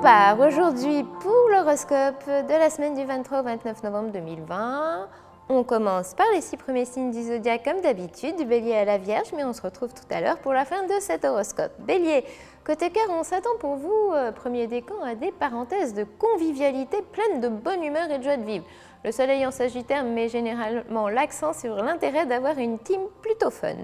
part aujourd'hui pour l'horoscope de la semaine du 23 au 29 novembre 2020. On commence par les 6 premiers signes du zodiaque comme d'habitude, du Bélier à la Vierge, mais on se retrouve tout à l'heure pour la fin de cet horoscope. Bélier, côté cœur, on s'attend pour vous, premier décan, à des parenthèses de convivialité pleines de bonne humeur et de joie de vivre. Le soleil en Sagittaire met généralement l'accent sur l'intérêt d'avoir une team plutôt fun.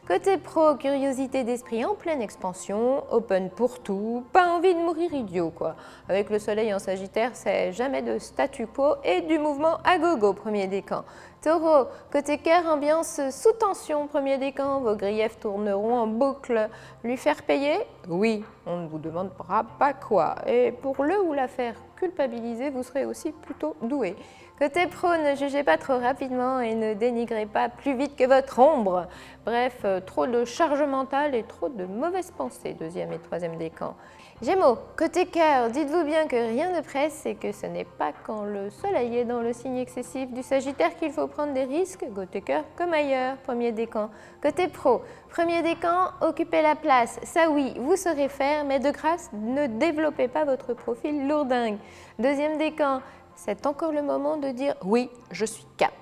Côté pro, curiosité d'esprit en pleine expansion, open pour tout, pas envie de mourir idiot quoi. Avec le soleil en Sagittaire, c'est jamais de statu quo et du mouvement à gogo, premier décan. Taureau, côté cœur, ambiance sous tension, premier décan, vos griefs tourneront en boucle. Lui faire payer? Oui, on ne vous demandera pas quoi. Et pour le ou la faire culpabiliser, vous serez aussi plutôt doué. Côté pro, ne jugez pas trop rapidement et ne dénigrez pas plus vite que votre ombre. Bref, trop de charge mentale et trop de mauvaises pensées, deuxième et troisième décan. Gémeaux, côté cœur, dites-vous bien que rien ne presse et que ce n'est pas quand le soleil est dans le signe excessif du Sagittaire qu'il faut prendre des risques, côté cœur comme ailleurs, premier décan. Côté pro, premier décan, occupez la place, ça oui, vous saurez faire, mais de grâce, ne développez pas votre profil lourdingue. Deuxième décan, c'est encore le moment de dire « oui, je suis cap ».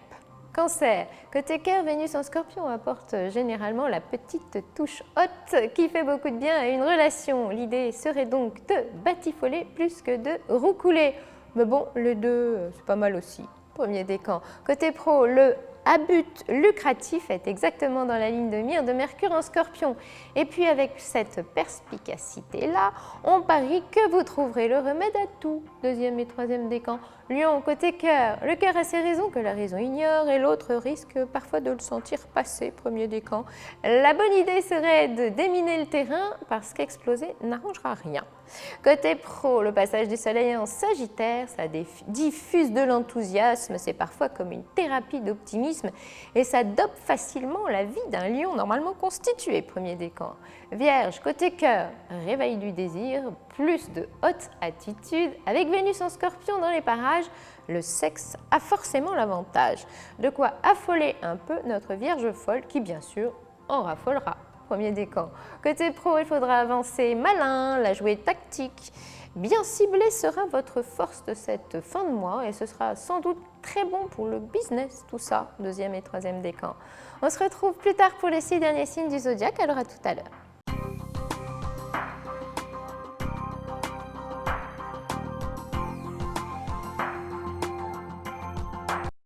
Cancer, côté cœur, Vénus en Scorpion apporte généralement la petite touche haute qui fait beaucoup de bien à une relation. L'idée serait donc de batifoler plus que de roucouler. Mais bon, les deux, c'est pas mal aussi. Premier décan. Côté pro, le à but lucratif est exactement dans la ligne de mire de Mercure en Scorpion. Et puis avec cette perspicacité-là, on parie que vous trouverez le remède à tout. Deuxième et troisième décan. Lion, côté cœur. Le cœur a ses raisons que la raison ignore et l'autre risque parfois de le sentir passer, premier décan. La bonne idée serait de déminer le terrain parce qu'exploser n'arrangera rien. Côté pro, le passage du soleil en Sagittaire, ça diffuse de l'enthousiasme, c'est parfois comme une thérapie d'optimisme et ça dope facilement la vie d'un lion normalement constitué, premier décan. Vierge, côté cœur, réveil du désir, plus de haute attitude. Avec Vénus en Scorpion dans les parages, le sexe a forcément l'avantage. De quoi affoler un peu notre Vierge folle qui, bien sûr, en raffolera. Premier décan. Côté pro, il faudra avancer malin, la jouer tactique. Bien ciblé sera votre force de cette fin de mois et ce sera sans doute très bon pour le business, tout ça, deuxième et troisième décan. On se retrouve plus tard pour les 6 derniers signes du zodiaque, alors à tout à l'heure.